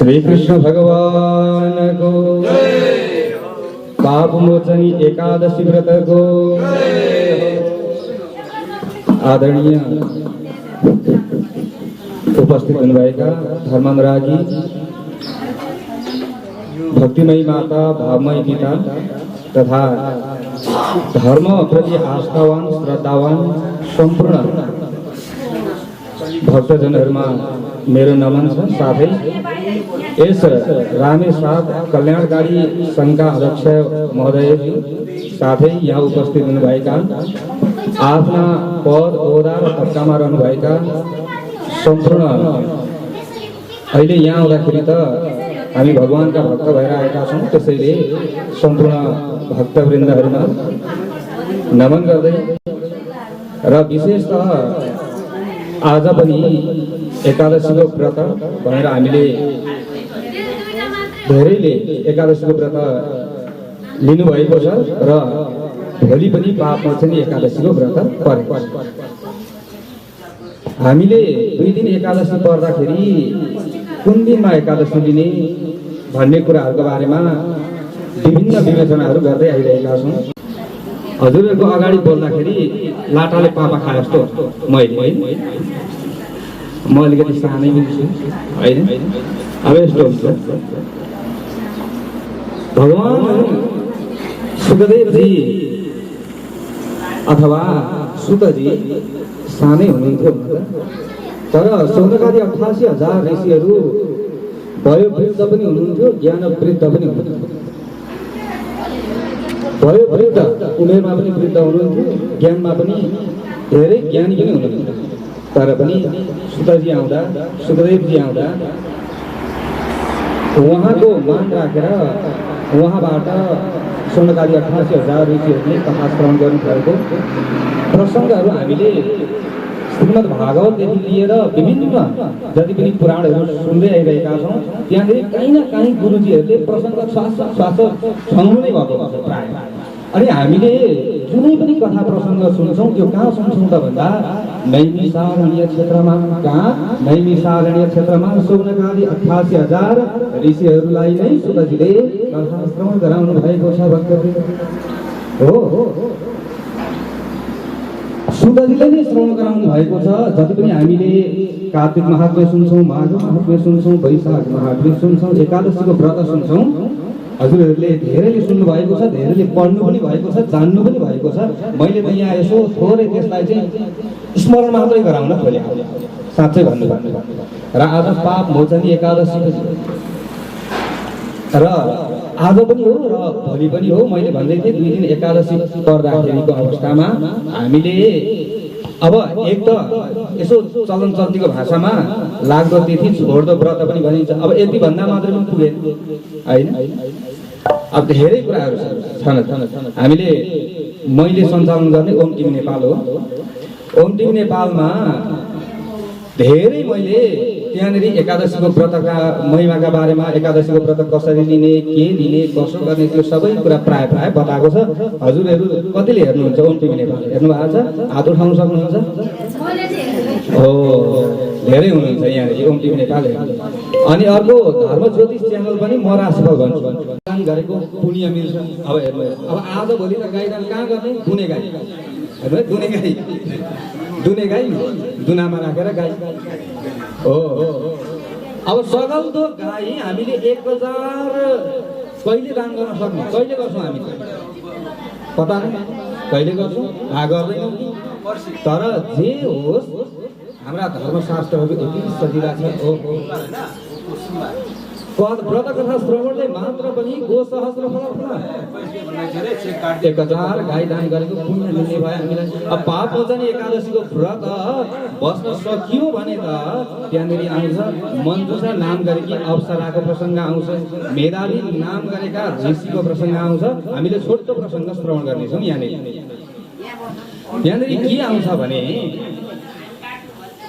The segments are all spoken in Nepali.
श्री कृष्ण भगवान को पाप मोचनी एकादशी व्रत को आदरणीय उपस्थित हुनुभएका धर्मानुरागी भक्तिमयी माता भावमयी पिता तथा धर्म प्रति आस्थावान श्रद्धावान सम्पूर्ण भक्तजनहरूमा मेरो नमन छ। साथै यस रामेश्वर कल्याणकारी संघका अध्यक्ष महोदयज्यू साथै यहाँ उपस्थित हुनुभएका आफ्ना पद ओहदा र तब्कामा रहनुभएका सम्पूर्ण अहिले यहाँ आउँदाखेरि त हामी भगवानका भक्त भएर आएका छौँ, त्यसैले सम्पूर्ण भक्तवृन्दहरूमा नमन गर्दै र विशेषतः आज पनि एकादशीको व्रत भनेर हामीले धेरैले एकादशीको व्रत लिनुभएको छ र भोलि पनि पाप मोचनी एकादशीको व्रत परेको छ। हामीले 2 दिन एकादशी पर्दाखेरि कुन दिनमा एकादशी लिने भन्ने कुराहरूको बारेमा विभिन्न विवेचनाहरू गर्दै आइरहेका छौँ। हजुरहरूको अगाडि बोल्दाखेरि लाटाले पापा खाए जस्तो मैले म अलिकति सानै पनि छु होइन। अब यस्तो हुन्छ, भगवान सुखदेवजी अथवा सुतजी सानै हुनुहुन्थ्यो, तर सौनकादि 88,000 ऋषिहरू वयोवृद्ध पनि हुनुहुन्थ्यो, ज्ञान वृद्ध पनि हुनुहुन्थ्यो। वयोवृद्ध उमेरमा पनि वृद्ध हुनुहुन्थ्यो, ज्ञानमा पनि धेरै ज्ञानी पनि हुनुहुन्थ्यो। तर पनि सुतजी आउँदा सुखदेवजी आउँदा उहाँको मान राखेर उहाँबाट सौनकादि 88,000 ऋषिहरूले कथा श्रवण गर्नुभएको प्रसङ्गहरू हामीले श्रीमद् भागवतदेखि लिएर विभिन्न जति पनि पुराणहरू सुन्दै आइरहेका छौँ। त्यहाँनिर कहीँ न कहीँ गुरुजीहरूले प्रसङ्ग श्वास छाउनु नै भएको हुन्छ प्रायः। अनि हामीले जुनै पनि कथा प्रसङ्ग सुन्छौँ त्यो कहाँ सुन्छौँ त भन्दा नैमिषारण्य क्षेत्रमा। कहाँ? नैमिषारण्य क्षेत्रमा सौनकादि 88,000 ऋषिहरूलाई नै सुतजीले कथा श्रवण गराउनु भएको छ भक्तवृन्द। हो सुतजीले नै श्रवण गराउनु भएको छ। जति पनि हामीले कार्तिक महात्म्य सुन्छौँ, माघ महात्म्य सुन्छौँ, वैशाख महात्म्य सुन्छौँ, एकादशीको व्रत सुन्छौँ, हजुरहरूले धेरैले सुन्नु भएको छ, धेरैले पढ्नु पनि भएको छ, जान्नु पनि भएको छ। मैले त यहाँ यसो थोरै त्यसलाई चाहिँ स्मरण मात्रै गराउन खोलेको साँच्चै भन्नु। र आज पाप मोचनी एकादशी र आज पनि हो र भोलि पनि हो। मैले भन्दै थिएँ 2 दिन एकादशी पर्दाखेरिको अवस्थामा हामीले अब एक त यसो चलन चल्तीको भाषामा लाग्दो तिथि छोड्दो व्रत पनि भनिन्छ। अब यति भन्दा मात्रै पनि पुगेन होइन। अब धेरै कुराहरू छन्। हामीले मैले सञ्चालन गर्ने ओम टिभी नेपाल हो। ओम टिभी नेपालमा धेरै मैले त्यहाँनिर एकादशीको व्रतका महिमाका बारेमा, एकादशीको व्रत कसरी लिने, के लिने, कसो गर्ने, त्यो सबै कुरा प्राय बताएको छ। हजुरहरू कतिले हेर्नुहुन्छ ओम टिभी नेपाल? हेर्नु भएको छ? हात उठाउन सक्नुहुन्छ? हो, धेरै हुनुहुन्छ यहाँनिर ओम टिभी नेपाल। अनि अर्को धर्म ज्योतिष च्यानल पनि म राशिफल भन्छु, दान गरेको पुण्य मिल्छ। अब हेर्नु, अब आज भोलि त गाईदान कहाँ गर्ने? दुने गाई हेर्नु है, दुने गाई दुनामा राखेर गाई हो। अब सगल्दो गाई हामीले 1,000 कहिले दान गर्न सक्ने? कहिले गर्छौँ हामी? पत्ता नै कहिले गर्छौँ, भाग गर्दैनौँ। तर जे होस् हाम्रा धर्मशास्त्रहरू यति सजिला छ। व्रत कथा श्रवणले मात्र पनि गो सहस्र फल 1,000 गाई दान गरेको पुण्य मिल्ने भयो हामीलाई। अब पाप मोचनी एकादशीको व्रत बस्न सकियो भने त त्यहाँनिर आउँछ मन्जुषा नाम गरेकी अप्सराको प्रसङ्ग आउँछ, मेधावी नाम गरेका ऋषिको प्रसङ्ग आउँछ। हामीले छोटो प्रसङ्ग श्रवण गर्नेछौँ। यहाँनिर के आउँछ भने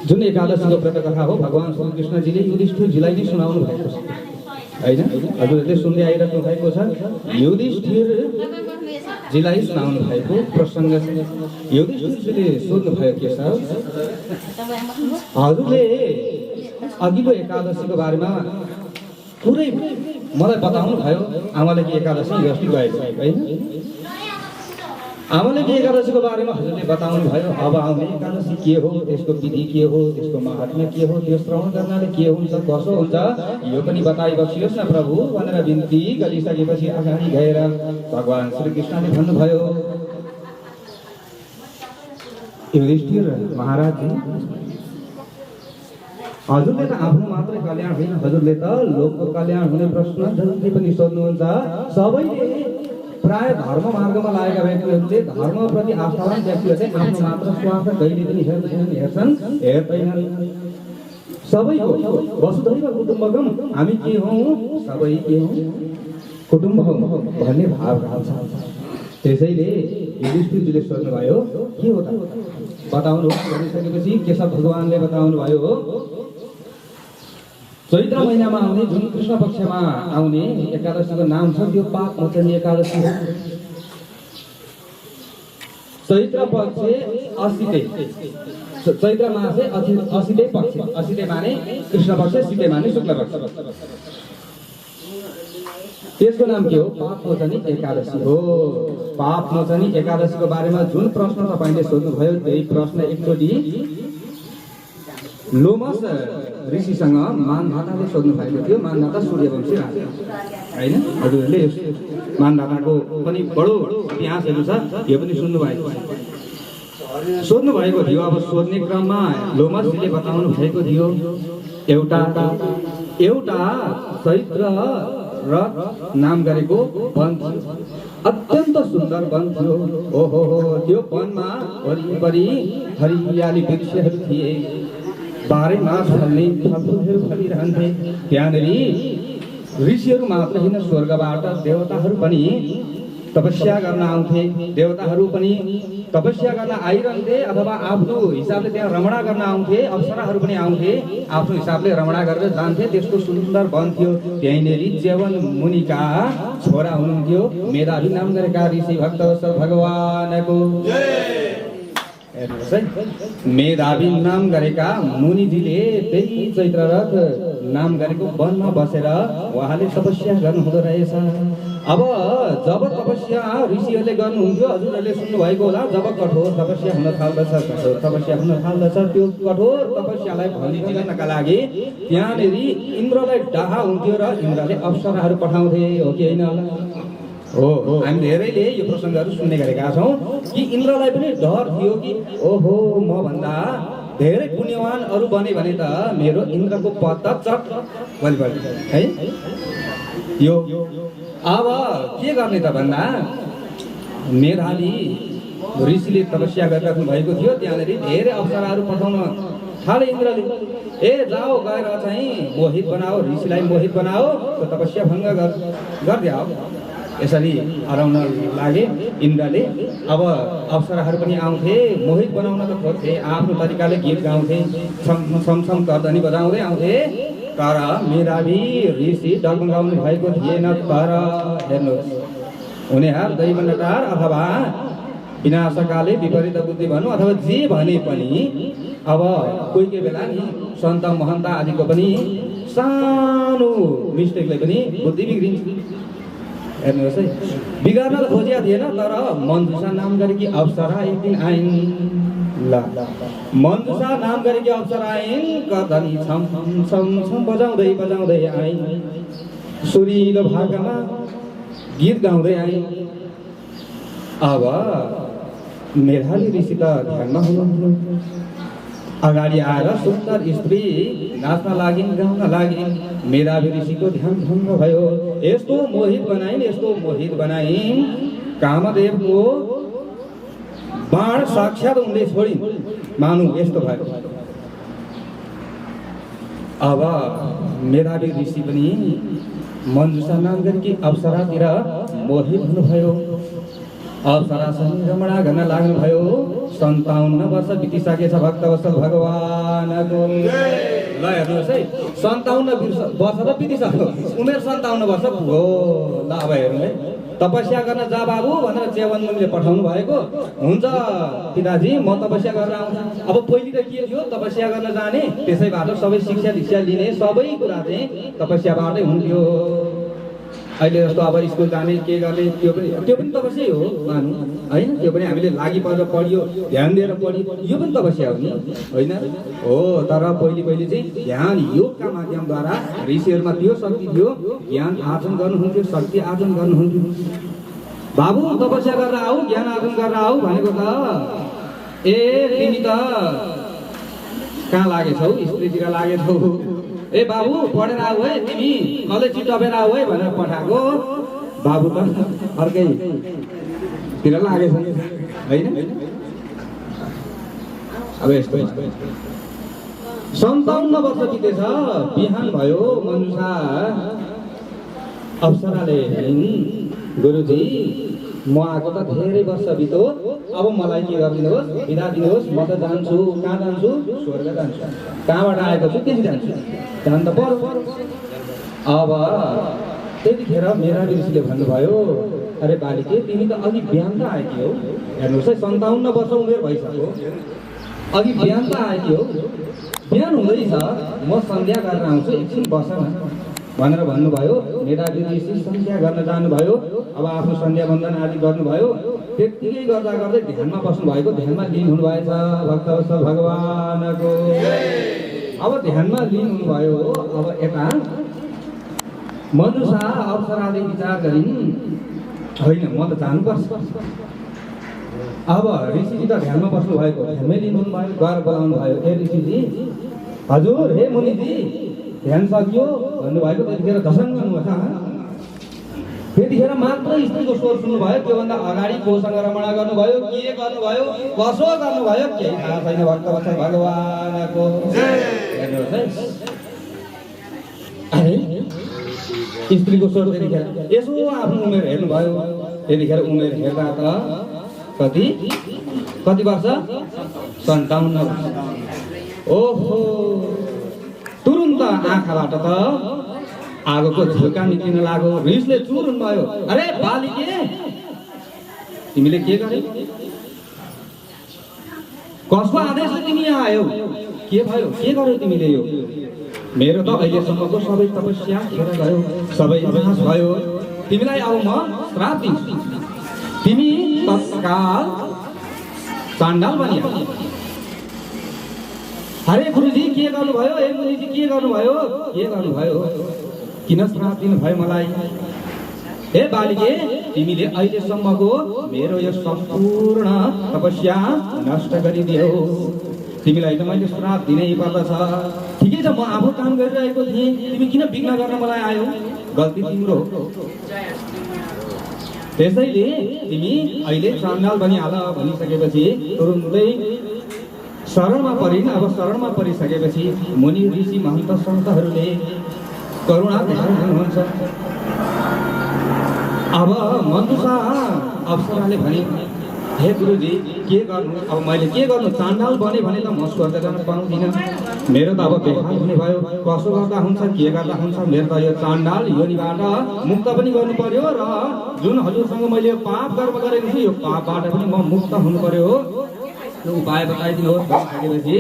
जुन एकादशीको व्रत कथा हो भगवान श्री कृष्णजीले युधिष्ठिरजीलाई नै सुनाउनु भएको छ होइन। हजुरहरूले सुन्दै आइरहनु भएको छ। युधिष्ठिरजीलाई सुनाउनु भएको प्रसङ्ग युधिष्ठिरजीले सोध्नु भयो के छ, हजुरले अघिल्लो एकादशीको बारेमा पुरै मलाई बताउनु भयो आमाले कि एकादशी गृहस्थी गएको होइन। आमाले कि एकादशीको बारेमा हजुरले बताउनु भयो। अब आउने एकादशी के हो, त्यसको विधि के हो, त्यसको महात्म्य के हो, त्यो श्रवण गर्नाले के हुन्छ, कसो हुन्छ, यो पनि बताइबक्सियोस् न प्रभु भनेर बिन्ती गरिसकेपछि अगाडि गएर भगवान् श्रीकृष्णले भन्नुभयो, युधिष्ठिर महाराजजी, हजुरले त आफ्नो मात्रै कल्याण होइन, हजुरले त लोकको कल्याण हुने प्रश्न जति पनि सोध्नुहुन्छ। सबैले प्राय धर्म मार्गमा लागेका व्यक्तिहरूले, धर्मप्रति आस्थावान व्यक्तिहरूले आफ्नो मात्र स्वार्थ कहिले पनि हेर्दैनन्। सबैको वसुधैव कुटुम्बकम, हामी के हौँ, सबै के हौँ, कुटुम्ब हौँ भन्ने भाव छ। त्यसैले युधिष्ठिरजीले सोध्नुभयो, के हो त बताउनु भनिसकेपछि केशव भगवानले बताउनु भयो, चैत्र महिनामा आउने जुन कृष्ण पक्षमा आउने एकादशीको नाम छ त्यो पाप मोचनी एकादशी हो। चैत्र पक्ष 80 चैत्र मासे 80 पक्ष, 80 माने कृष्ण पक्ष, 80 माने शुक्ल पक्ष, त्यसको नाम के हो, पाप मोचनी एकादशी हो। पाप मोचनी एकादशीको बारेमा जुन प्रश्न तपाईले सोध्नुभयो त्यही प्रश्न एकचोटि लोमस ऋषिसँग मानधाताले सोध्नु भएको थियो। मानधाता सूर्यवंशी राजा होइन, हजुरहरूले मानधाताको पनि बडो इतिहासहरू छ, यो पनि सुन्नु भएको सोध्नु भएको थियो। अब सोध्ने क्रममा लोमसले बताउनु भएको थियो, एउटा चैत्र रथ नाम गरेको वन थियो, अत्यन्त सुन्दर वन थियो। ओहो त्यो वनमा वरिपरि हरियाली वृक्षहरू थिए, बाह्रै मास फल्ने फलफुलहरू फलिरहन्थे। त्यहाँनिर ऋषिहरू मात्र होइन, स्वर्गबाट देवताहरू पनि तपस्या गर्न आउँथे, देवताहरू पनि तपस्या गर्न आइरहन्थे, अथवा आफ्नो हिसाबले त्यहाँ रमणा गर्न आउँथे, अप्सराहरू पनि आउँथे, आफ्नो हिसाबले रमणा गरेर जान्थे। त्यसको सुन्दर वन थियो। त्यहीँनिर च्यवन मुनिका छोरा हुनुहुन्थ्यो, मेधावी नाम गरेका ऋषि भक्त भगवानको मेधावी नाम गरेका मुनिजीले त्यही चैत्ररथ नाम गरेको वनमा बसेर उहाँले तपस्या गर्नुहुँदो रहेछ। अब जब तपस्या ऋषिहरूले गर्नुहुन्थ्यो, हजुरहरूले सुन्नुभएको होला, जब कठोर तपस्या हुन थाल्दछ, त्यो कठोर तपस्यालाई भनिदिनका लागि त्यहाँनिर इन्द्रलाई डाहा हुन्थ्यो र इन्द्रले अप्सराहरू पठाउँथे, हो कि होइन? हो, हामी धेरैले यो प्रसङ्गहरू सुन्ने गरेका छौँ कि इन्द्रलाई पनि डर थियो कि ओहो म भन्दा धेरै पुण्यवान अरू बने भने त मेरो इन्द्रको पद त चट बलिबढी है। यो अब के गर्ने त भन्दा मेधावी ऋषिले तपस्या गरिराख्नु भएको थियो। त्यहाँनिर धेरै अप्सराहरू पठाउन थाले इन्द्रले, ए जाओ गएर चाहिँ मोहित बनाओ, ऋषिलाई मोहित बनाओ, तपस्या भङ्ग गरिदियो। यसरी हराउन लागे इन्द्रले। अब अप्सराहरू पनि आउँथे, मोहित बनाउन त खोज्थे, आफ्नो तरिकाले गीत गाउँथे, छमछम कर्दनी बजाउँदै आउँथे। तर मेधावी ऋषि डगमगाउनु भएको थिएन। तर हेर्नुहोस्, उनीहरू दैवनकार अथवा विनाशकाले विपरीत बुद्धि भनौँ अथवा जे भने पनि अब कोही कोही बेला नि सन्त महन्त आदिको पनि सानो मिस्टेकले पनि बुद्धि बिग्रिन्छ। हेर्नुहोस् है, बिगार्न त खोजिया थिएन, तर मन्जुषा नाम गरेकी अप्सरा एक दिन आइन्। ल मन्जुषा नाम गरेकी अप्सरा आइन्, कर्दनी छम छम छम बजाउँदै बजाउँदै आइन्, सुरिलो भाकामा गीत गाउँदै आइन्। अब मेधावी ऋषि त ध्यानमा हुनुहुन्थ्यो। अगाडि आएर सुन्दर स्त्री नाच्न लागिन्, गाउन लागिन्। मेधावी ऋषिको ध्यान भङ्ग भयो। यस्तो मोहित बनाइन्, कामदेवको बाण साक्षात् उनले छोडिन्, मानु यस्तो भयो। अब मेधावी ऋषि पनि मन्जुषा नाम गरेकी अप्सरातिर मोहित हुनुभयो। अप्सरासँग रमणा गर्न लाग्नुभयो। 57 वर्ष बितिसकेछ भक्तवत्सल भगवानको। ल हेर्नुहोस् है, 57 वर्ष त बितिसक्यो, उमेर 57 वर्ष पुग्यो। ल अब हेर्नु है, तपस्या गर्न जा बाबु भनेर च्यावन मुनिले पठाउनु भएको। हुन्छ पिताजी म तपस्या गरेर आउँछु। अब पहिले त के थियो तपस्या गर्न जाने, त्यसैबाट सबै शिक्षा दीक्षा लिने सबै कुरा चाहिँ तपस्याबाटै हुन्थ्यो। अहिले जस्तो अब स्कुल जाने के गर्ने त्यो पनि तपस्या हो मानु होइन। त्यो पनि हामीले लागि परेर पढियो, ध्यान दिएर पढियो, यो पनि तपस्या हो नि होइन हो। तर पहिले चाहिँ ध्यान योगका माध्यमद्वारा ऋषिहरूमा त्यो शक्ति थियो, ज्ञान आर्जन गर्नुहुन्थ्यो, शक्ति आर्जन गर्नुहुन्थ्यो। बाबु तपस्या गरेर आऊ, ज्ञान आर्जन गरेर आऊ भनेको त ए तिमी त कहाँ लागेछौ, स्त्रीतिर लागेछौ। ए बाबु पढेर आऊ है तिमी, कलेज टपेर आऊ है भनेर पठाएको। बाबु त अर्कैतिर लागेछ होइन। अब यस्तो 57 वर्ष बितेछ, बिहान भयो। मनुषा अप्सराले गुरुजी म आएको त धेरै वर्ष बित्यो, अब मलाई के गरिदिनुहोस्, बिदा दिनुहोस्, म त जान्छु। कहाँ जान्छु? स्वर्ग जान्छु। कहाँबाट आएको छु त्यति जान्छु, जान त पर्यो। अब त्यतिखेर मेरा ऋषिले भन्नुभयो अरे बालिके तिमी त अघि बिहान त आएकी हौ, हेर्नुहोस् है 57 वर्ष उमेर भइसक्यो, अघि बिहान त आएकी हौ, बिहान हुँदैछ, म सन्ध्या गरेर आउँछु, एकछिन बस न भनेर भन्नुभयो। मेरा ऋषि सन्ध्या गर्न जानुभयो। अब आफ्नो सन्ध्या वन्दन आदि गर्नुभयो। त्यतिकै गर्दा गर्दै ध्यानमा बस्नु भएको, ध्यानमा लिन हुनुभएछ भक्तवत्सल भगवानको। अब ध्यानमा लिन हुनुभयो। अब यता मनुषा अप्सराले विचार गरिन् होइन म त जानुपर्छ। अब ऋषिजी त ध्यानमा बस्नु भएको, ध्यानमै लिनु भयो, गएर बोलाउनु भयो। ए ऋषिजी, हजुर, हे मुनिजी ध्यान सकियो भन्नुभएको। त्यतिखेर झसङ्ग त्यतिखेर मात्र स्त्रीको स्वर सुन्नुभयो। त्योभन्दा अगाडि कोसँग रमणा गर्नुभयो, के गर्नुभयो, कसो गर्नुभयो केही थाहा छैन भक्तवत्सल भगवानको। स्त्रीको स्वर त्यतिखेर यसो आफ्नो उमेर हेर्नुभयो। त्यतिखेर उमेर हेर्दा त कति वर्ष? 57 वर्ष। ओहो, तुरुन्त आँखाबाट त आगोको झुल्का निक्लिन लाग्यो। रिसले चुरुन भयो। अरे बालिके तिमीले के गर्यौ? कसको आदेशले तिमी यहाँ आयौ? के भयो? के गर्यौ तिमीले? यो मेरो त अहिलेसम्मको सबै तपस्या खेर गयो, सबै नाश भयो। तिमीलाई अब म श्राप दिन्छु। तिमी तत्काल चाण्डाल बनिया। अरे गुरुजी के गर्नुभयो? ए मुनिजी के गर्नुभयो? के गर्नुभयो? किन श्राप दिनुभयो मलाई? हे बालिके तिमीले अहिलेसम्मको मेरो यो सम्पूर्ण तपस्या नष्ट गरिदियौ। तिमीलाई त मैले श्राप दिनै पर्दछ। ठिकै छ, म आफू काम गरिरहेको थिएँ, तिमी किन विघ्न गर्न मलाई आयौ? गल्ती तिम्रो हो। त्यसैले तिमी अहिले चाण्डाल बनिहाल भनिसकेपछि तुरुन्तै शरणमा परिन्। अब शरणमा परिसकेपछि मुनि ऋषि महन्त सन्तहरूले करुणा देखाउनुहुन्छ। अब मनुषा अप्सराले भने हे गुरुजी के गर्नु? अब मैले के गर्नु? चाण्डाल बने भने त म स्वर्ग जान पाउँदिनँ। मेरो त अब बेहाल हुने भयो। कसो गर्दा हुन्छ, के गर्दा हुन्छ? मेरो त यो चाण्डाल योनिबाट मुक्त पनि गर्नु पर्यो र जुन हजुरसँग मैले यो पाप कर्म गरेको छु यो पापबाट पनि म मुक्त हुनु पर्यो। उपाय बताइदिनुहोस् भनिसकेपछि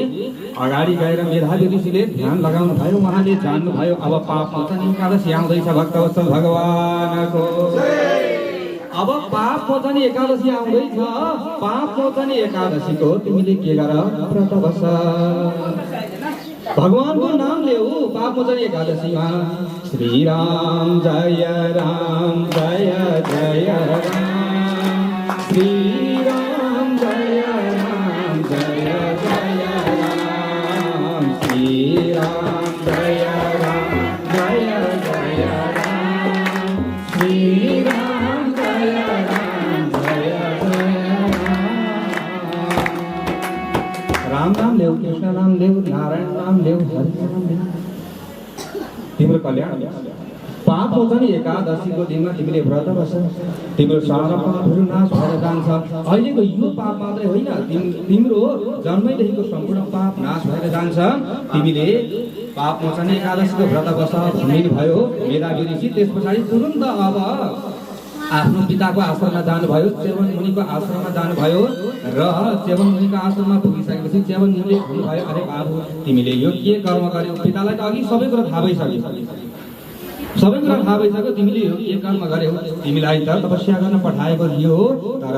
अगाडि गएर मेधावी ऋषिले ध्यान लगाउनु भयो। उहाँले जान्नुभयो अब पाप मोचन एकादशी आउँदैछ भक्तवत्सल भगवानको। अब पाप मोचन एकादशी आउँदैछ। पाप मोचन एकादशीको तिमीले के गर? व्रत बस, भगवानको नाम लेऊ। पाप मोचन एकादशीमा श्री राम जय राम जय जय राम, श्री राम जय राम जय जय राम, श्री राम जय राम जय जय राम, श्री राम जय राम जय जय राम। राम लेऊ, कृष्ण नाम लेऊ, नारायण नाम लेऊ, हरि नाम लेऊ, तिम्रो कल्याण। पाप मोचन एकादशीको दिनमा तिमीले व्रत बस, तिम्रो सारा पापहरू नाश भएर जान्छ। अहिलेको यो पाप मात्रै होइन, तिम्रो जन्मैदेखिको सम्पूर्ण पाप नाश भएर जान्छ। तिमीले पाप मोचन एकादशीको व्रत बस भन्नुभयो मेधावी ऋषि। त्यस पछाडि तुरुन्त अब आफ्नो पिताको आश्रममा जानुभयो, च्यवन मुनिको आश्रममा जानुभयो र च्यवन मुनिको आश्रममा पुगिसकेपछि च्यवन मुनिले भन्नुभयो, अरे बाबु तिमीले यो के कर्म गर्यौ? पितालाई त अघि सबै कुरा थाहा भइसक्यो, तिमीले यो के कर्म गर्यौ? तिमीलाई त तपस्या गर्न पठाएको थियो, तर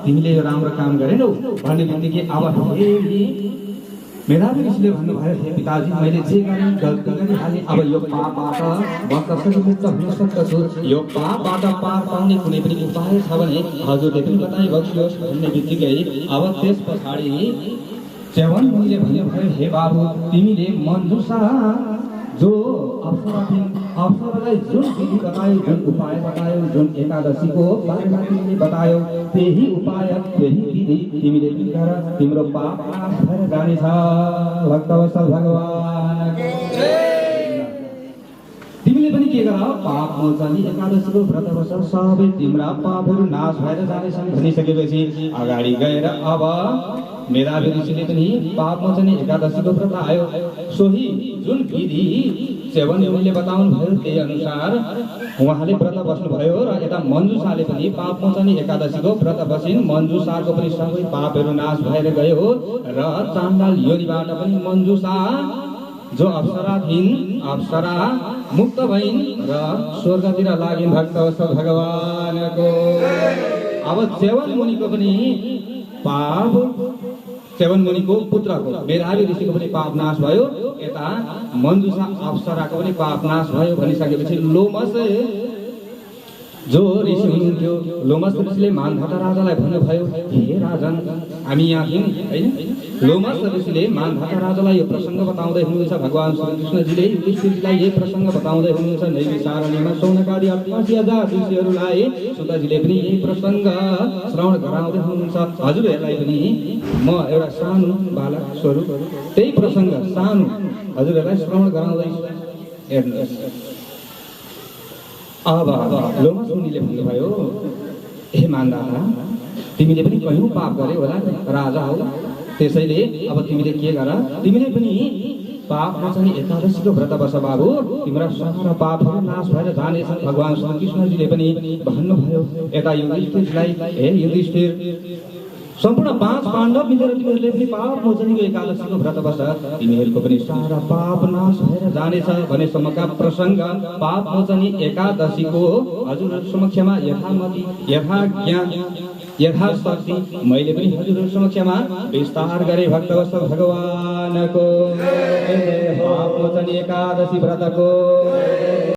तिमीले यो राम्रो काम गरेनौ भन्ने बित्तिकै अब मेधावी ऋषिले भन्नुभयो, हे पिताजी मैले जे गरेँ गल्ती गरिहालेँ, अब यो पापबाट म कसरी मुक्त हुन सक्दछु? यो पापबाट पार पाउने कुनै पनि उपाय छ भने हजुरले पनि बताइबक्सियोस् भन्ने बित्तिकै अब त्यस पछाडि च्यवन मुनिले भन्नुभयो, हे बाबु तिमीले मन्जुषा जो अप्सरालाई जुन विधि बतायो, जुन उपाय बतायो, जुन एकादशीको बारेमा तिमीले बतायो, त्यही उपाय त्यही विधि तिमीले गर, तिम्रो पाप नाश भएर जानेछ। भक्तवत्सल भगवान तिमीले पनि के गर, पाप मोचनी एकादशीको व्रत बस, सबै तिम्रा पापहरू नाश भएर जानेछन् भनिसकेपछि अगाडि गएर अब मेधावी ऋषिले पनि पाप मोचनी एकादशीको व्रत आयो। सोही जुन विधि च्यवन मुनिले बताउनु भयो त्यही अनुसार उहाँले व्रत बस्नुभयो र यता मन्जुषाले पनि पाप मोचनी एकादशीको व्रत बसिन्। मन्जुषाको पनि सबै पापहरू नाश भएर गयो र चाण्डाल योनिबाट पनि मन्जुषा जो अप्सरा थिइन्, अप्सरा मुक्त भइन् र स्वर्गतिर लागिन्। भक्तवत्सल भगवानको अब च्यवन मुनिको पनि पाप, च्यवन मुनिको पुत्रको मेधावी ऋषिको पनि पाप नाश भयो, यता मन्जुषा अप्सराको पनि पाप नाश भयो भनिसकेपछि लोमस जो ऋषि हुनुहुन्थ्यो, लोमस ऋषिले मानधाता राजालाई भन्नुभयो, हे राजन हामी यहाँ थियौँ होइन। लोमस ऋषिले मानधाता राजालाई यो प्रसङ्ग बताउँदै हुनुहुन्छ, भगवान श्रीकृष्णजीले युधिष्ठिरजीलाई यही प्रसङ्ग बताउँदै हुनुहुन्छ। नैवी सारणीमा सौनकादि 88,000 ऋषिहरूलाई सुतजीले पनि यही प्रसङ्ग श्रवण गराउँदै हुनुहुन्छ। हजुरहरूलाई पनि म एउटा सानो बालक स्वरूप त्यही प्रसङ्ग सानो हजुरहरूलाई श्रवण गराउँदैछु, हेर्नुहोस्। अब लोमस मुनिले भन्नुभयो, हे मानधाता तिमीले पनि कयौँ पाप गरे होला, राजा हो, त्यसैले अब तिमीले के गर, तिमीले पनि पाप मोचनी एकादशीको व्रत बस बाबु, तिम्रा सारा पापहरू नाश भएर जानेछन्। भगवान श्रीकृष्णजीले पनि भन्नुभयो यता युधिष्ठिरलाई, हे युधिष्ठिर सम्पूर्ण 5 पाण्डव मिलेर तिमीहरूले पनि पाप मोचनीको एकादशीको व्रत बस, तिमीहरूको पनि सारा पाप नाश भएर जानेछ भनेसम्मका प्रसङ्ग पाप मोचनी एकादशीको हजुरहरू समक्षमा यथामति यथा ज्ञान यथाशक्ति मैले पनि हजुरहरू समक्षमा विस्तार गरेँ। भक्तवत्सल भगवानको पाप मोचनी एकादशी व्रतको